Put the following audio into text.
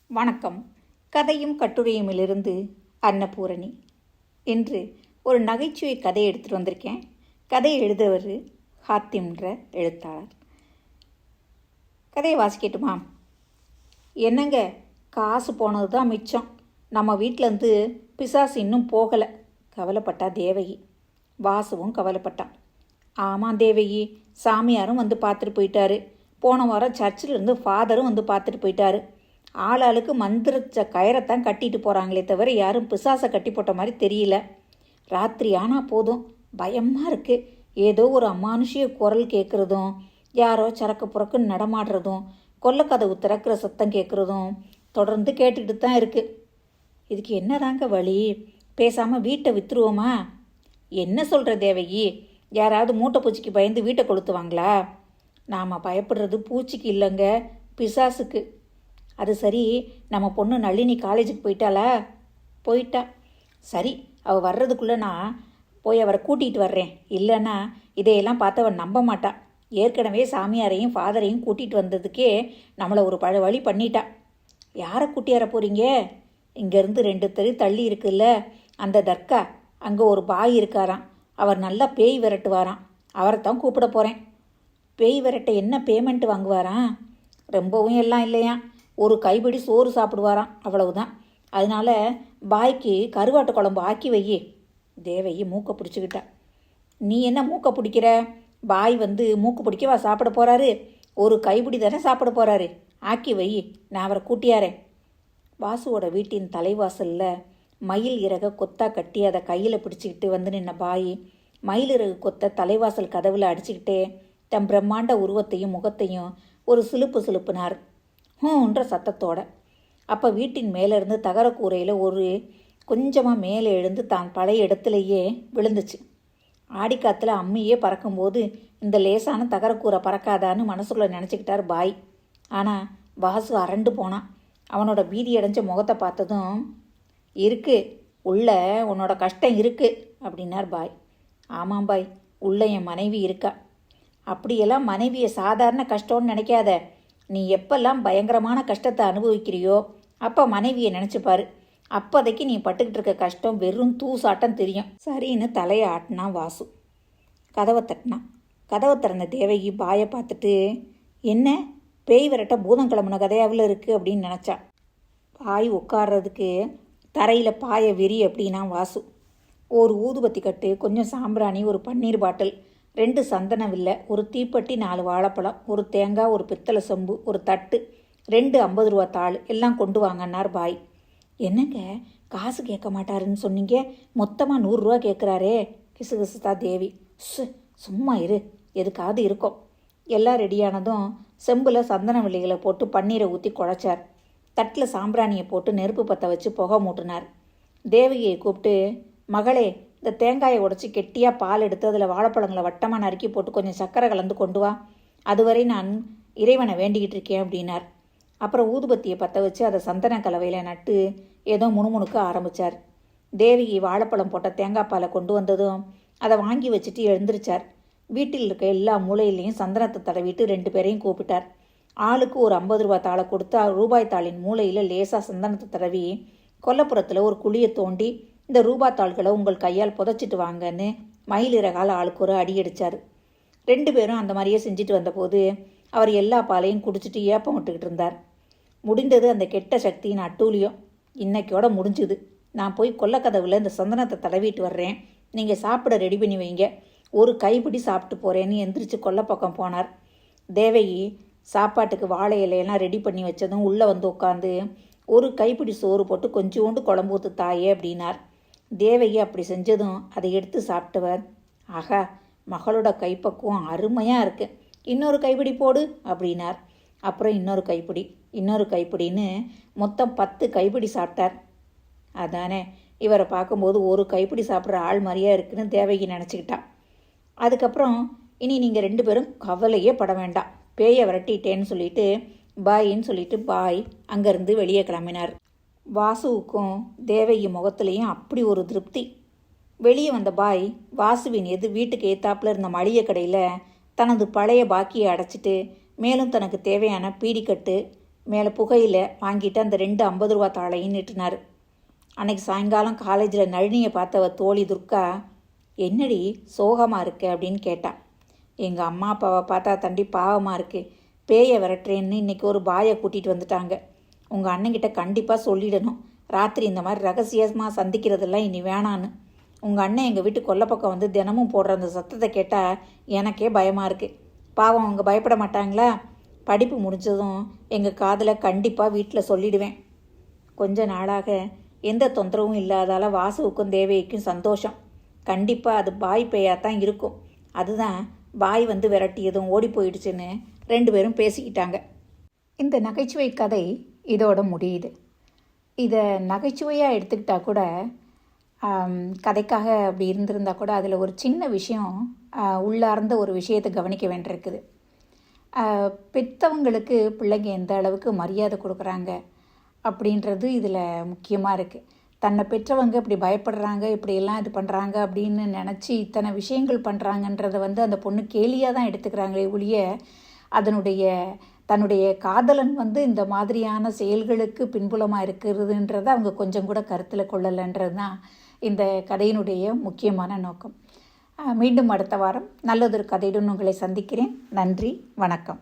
வணக்கம். கதையும் கட்டுரையுமிலிருந்து அன்னபூரணி. இன்று ஒரு நகைச்சுவை கதை எடுத்துகிட்டு வந்திருக்கேன். கதையை எழுதுவர் ஹாத்திம்ன்ற எழுத்தாளர். கதையை வாசிக்கட்டுமா? என்னங்க, காசு போனது தான் மிச்சம். நம்ம வீட்டிலேருந்து பிசாசு இன்னும் போகலை. கவலைப்பட்டா தேவகி. வாசுவும் கவலைப்பட்டான். ஆமாம் தேவகி, சாமியாரும் வந்து பார்த்துட்டு போயிட்டாரு. போன வாரம் சர்ச்சிலேருந்து ஃபாதரும் வந்து பார்த்துட்டு போயிட்டாரு. ஆளாளுக்கு மந்திரச்ச கயிறைத்தான் கட்டிட்டு போகிறாங்களே தவிர யாரும் பிசாசை கட்டி போட்ட மாதிரி தெரியல. ராத்திரி ஆனால் போதும், பயமாக இருக்குது. ஏதோ ஒரு அமானுஷிய குரல் கேட்குறதும், யாரோ சரக்கு புறக்குன்னு நடமாடுறதும், கொல்லக்கதவு திறக்கிற சத்தம் கேட்குறதும் தொடர்ந்து கேட்டுக்கிட்டு தான் இருக்குது. இதுக்கு என்னதாங்க வழி? பேசாமல் வீட்டை விற்றுருவோமா? என்ன சொல்கிற தேவகி? யாராவது மூட்டை பூச்சிக்கு பயந்து வீட்டை கொளுத்துவாங்களா? நாம் பயப்படுறது பூச்சிக்கு இல்லைங்க, பிசாசுக்கு. அது சரி, நம்ம பொண்ணு நளினி காலேஜுக்கு போயிட்டாளா? போயிட்டா. சரி, அவள் வர்றதுக்குள்ளே நான் போய் அவரை கூட்டிகிட்டு வர்றேன். இல்லைன்னா இதையெல்லாம் பார்த்து அவன் நம்ப மாட்டா. ஏற்கனவே சாமியாரையும் ஃபாதரையும் கூட்டிகிட்டு வந்ததுக்கே நம்மளை ஒரு வழி பண்ணிட்டா. யாரை கூட்டியார போகிறீங்க? இங்கேருந்து 2 தெரு தள்ளி இருக்குல்ல அந்த தர்கா, அங்கே ஒரு பாய் இருக்காராம். அவர் நல்லா பேய் விரட்டுவாராம். அவரை தான் கூப்பிட போகிறேன். பேய் விரட்ட என்ன பேமெண்ட் வாங்குவாராம்? ரொம்பவும் எல்லாம் இல்லையா, ஒரு கைப்பிடி சோறு சாப்பிடுவாராம், அவ்வளவுதான். அதனால பாய்க்கு கருவாட்டு குழம்பு ஆக்கி வை. தேவகி மூக்கை பிடிச்சிக்கிட்டா. நீ என்ன மூக்கை பிடிக்கிற? பாய் வந்து மூக்கு பிடிக்கவா சாப்பிட போகிறாரு? ஒரு கைப்பிடி தானே சாப்பிட போகிறாரு. ஆக்கி வை, நான் அவரை கூட்டியாரேன். வாசுவோட வீட்டின் தலைவாசலில் மயில் இறக கொத்தா கட்டி அதை கையில் பிடிச்சிக்கிட்டு வந்து நின்ன பாய் மயில் இறகு கொத்த தலைவாசல் கதவில் அடிச்சுக்கிட்டே தன் பிரம்மாண்ட உருவத்தையும் முகத்தையும் ஒரு சிலுப்புனார். ஹூன்ற சத்தத்தோட. அப்போ வீட்டின் மேலேருந்து தகரக்கூரையில் ஒரு கொஞ்சமாக மேலே எழுந்து தான் பழைய இடத்துலையே விழுந்துச்சு. ஆடிக்காத்தில் அம்மியே பறக்கும்போது இந்த லேசான தகரக்கூரை பறக்காதான்னு மனசுக்குள்ளே நினச்சிக்கிட்டார் பாய். ஆனால் வாசு அரண்டு போனான். அவனோட பீதி அடைஞ்ச முகத்தை பார்த்ததும், இருக்கு உள்ள உன்னோட கஷ்டம் இருக்குது அப்படின்னார் பாய். ஆமாம் பாய், உள்ள என் மனைவி இருக்கா. அப்படியெல்லாம் மனைவியை சாதாரண கஷ்டம்னு நினைக்காத. நீ எப்பெல்லாம் பயங்கரமான கஷ்டத்தை அனுபவிக்கிறியோ அப்போ மனைவியை நினச்சிப்பாரு. அப்போதைக்கு நீ பட்டுக்கிட்டு இருக்க கஷ்டம் வெறும் தூசாட்டம் தெரியும். சரின்னு தலையை ஆட்டினா வாசு. கதவை தட்டினான். கதவை திறந்த தேவகி பாயை பார்த்துட்டு, என்ன பேய் விரட்ட பூதம் கிளம்புன கதையாவில் இருக்குது அப்படின்னு நினச்சா. பாய் உட்கார்றதுக்கு தரையில் பாயை விரி அப்படின்னா வாசு. ஒரு ஊதுபத்தி கட்டு, கொஞ்சம் சாம்பிராணி, ஒரு பன்னீர் பாட்டில், 2 சந்தன வில்லை, ஒரு தீப்பெட்டி, 4 வாழைப்பழம், ஒரு தேங்காய், ஒரு பித்தளை சொம்பு, ஒரு தட்டு, 2 50 ரூபா தாள் எல்லாம் கொண்டு வாங்கன்னார் பாய். என்னங்க, காசு கேட்க மாட்டாருன்னு சொன்னீங்க, மொத்தமாக 100 ரூபா கேட்குறாரே, கிசுகிசுதா தேவி. சும்மா இரு, எதுக்காவது இருக்கும். எல்லாம் ரெடியானதும் செம்பில் சந்தன வில்லைகளை போட்டு பன்னீரை ஊற்றி குழைச்சார். தட்டில் சாம்பிராணியை போட்டு நெருப்பு பற்ற வச்சு புகை மூட்டினார். தேவகியை கூப்பிட்டு, மகளே, இந்த தேங்காயை உடச்சி கெட்டியாக பால் எடுத்து அதில் வாழைப்பழங்களை வட்டமாக நறுக்கி போட்டு கொஞ்சம் சர்க்கரை கலந்து கொண்டு வா. அதுவரை நான் இறைவனை வேண்டிக்கிட்டு இருக்கேன் அப்படின்னார். அப்புறம் ஊதுபத்தியை பற்ற வச்சு அதை சந்தன கலவையில் நட்டு ஏதோ முணுமுணுக்க ஆரம்பித்தார். தேவகி வாழைப்பழம் போட்ட தேங்காய் பாலை கொண்டு வந்ததும் அதை வாங்கி வச்சுட்டு எழுந்திரிச்சார். வீட்டில் இருக்க எல்லா மூலையிலையும் சந்தனத்தை தடவிட்டு 2 பேரையும் கூப்பிட்டார். ஆளுக்கு ஒரு 50 ரூபா தாளை கொடுத்தா ரூபாய் தாளின் மூலையில் லேசாக சந்தனத்தை தடவி கொல்லப்புறத்தில் ஒரு குழியை தோண்டி இந்த ரூபாத்தாள்களை உங்கள் கையால் புதைச்சிட்டு வாங்கன்னு மயிலிறகால் ஆளுக்கு ஒரு அடி அடித்தார். 2 பேரும் அந்த மாதிரியே செஞ்சுட்டு வந்தபோது அவர் எல்லா பாலையும் குடிச்சிட்டு ஏப்பம் விட்டுக்கிட்டு இருந்தார். முடிந்தது அந்த கெட்ட சக்தியின் அட்டூழியம். இன்னைக்கோட முடிஞ்சுது. நான் போய் கொல்லக்கதவில் இந்த சந்தனத்தை தடவிட்டு வர்றேன். நீங்கள் சாப்பிட ரெடி பண்ணி வைங்க. ஒரு கைப்பிடி சாப்பிட்டு போகிறேன்னு எந்திரிச்சு கொல்லப்பக்கம் போனார். தேவகி சாப்பாட்டுக்கு வாழை இலையெல்லாம் ரெடி பண்ணி வச்சதும் உள்ளே வந்து உட்காந்து ஒரு கைப்பிடி சோறு போட்டு கொஞ்சோண்டு குழம்பு ஊற்று தாயே அப்படின்னார். தேவகி அப்படி செஞ்சதும் அதை எடுத்து சாப்பிட்டவர், ஆகா, மகளோட கைப்பக்குவம் அருமையாக இருக்குது, இன்னொரு கைப்பிடி போடு அப்படின்னார். அப்புறம் இன்னொரு கைப்பிடின்னு மொத்தம் 10 கைப்பிடி சாப்பிட்டார். அதானே, இவரை பார்க்கும்போது ஒரு கைப்பிடி சாப்பிட்ற ஆள் மாதிரியா இருக்குன்னு தேவகி நினச்சிக்கிட்டா. அதுக்கப்புறம், இனி நீங்கள் 2 பேரும் கவலையே பட வேண்டாம், பேயை விரட்டிட்டேன்னு சொல்லிட்டு பாயின்னு சொல்லிட்டு பாய் அங்கேருந்து வெளியே கிளம்பினார். வாசுவுக்கும் தேவகி முகத்துலேயும் அப்படி ஒரு திருப்தி. வெளியே வந்த பாய் வாசுவின் வீட்டுக்கு ஏத்தாப்புல இருந்த மளிகை கடையில் தனது பழைய பாக்கியை அடைச்சிட்டு மேலும் தனக்கு தேவையான பீடிக்கட்டு, மேலே புகையில் வாங்கிட்டு அந்த 2 50 ரூபா தாளையும் நீட்டினார். அன்னைக்கு சாயங்காலம் காலேஜில் நளினியை பார்த்தவ தோழி துர்கா, என்னடி சோகமாக இருக்கு அப்படின்னு கேட்டான். எங்கள் அம்மா அப்பாவை பார்த்தா தண்டி பாவமாக இருக்கு, பேயை விரட்டுறேன்னு இன்றைக்கி ஒரு பாயை கூட்டிகிட்டு வந்துட்டாங்க. உங்கள் அண்ணங்கிட்ட கண்டிப்பாக சொல்லிடணும், ராத்திரி இந்த மாதிரி ரகசியமாக சந்திக்கிறதெல்லாம் இனி வேணான்னு. உங்கள் அண்ணன் எங்கள் வீட்டு கொல்லைப்பக்கம் வந்து தினமும் போடுற அந்த சத்தத்தை கேட்டால் எனக்கே பயமாக இருக்குது. பாவம் அவங்க பயப்பட மாட்டாங்களா? படிப்பு முடிஞ்சதும் எங்கள் காதில் கண்டிப்பாக வீட்டில் சொல்லிடுவேன். கொஞ்ச நாளாக எந்த தொந்தரவும் இல்லாதால வாசுவுக்கும் தேவைக்கும் சந்தோஷம். கண்டிப்பாக அது பாய் பேயாக தான் இருக்கும். அதுதான் பாய் வந்து விரட்டியதும் ஓடி போயிடுச்சுன்னு 2 பேரும் பேசிக்கிட்டாங்க. இந்த நகைச்சுவை கதை இதோட முடியுது. இதை நகைச்சுவையாக எடுத்துக்கிட்டால் கூட, கதைக்காக அப்படி இருந்திருந்தால் கூட அதில் ஒரு சின்ன விஷயம், உள்ளார்ந்த ஒரு விஷயத்தை கவனிக்க வேண்டியிருக்குது. பெற்றவங்களுக்கு பிள்ளைங்க எந்த அளவுக்கு மரியாதை கொடுக்குறாங்க அப்படின்றது இதில் முக்கியமாக இருக்குது. தன்னை பெற்றவங்க இப்படி பயப்படுறாங்க, இப்படியெல்லாம் இது பண்ணுறாங்க அப்படின்னு நினச்சி இத்தனை விஷயங்கள் பண்ணுறாங்கன்றதை வந்து அந்த பொண்ணு கேலியாக தான் எடுத்துக்கிறாங்களே ஒழிய, தன்னுடைய காதலன் வந்து இந்த மாதிரியான செயல்களுக்கு பின்புலமாக இருக்கிறதுன்றதை அவங்க கொஞ்சம் கூட கருத்தில் கொள்ளலைன்றது தான் இந்த கதையினுடைய முக்கியமான நோக்கம். மீண்டும் அடுத்த வாரம் நல்லதொரு கதையுடன் உங்களை சந்திக்கிறேன். நன்றி, வணக்கம்.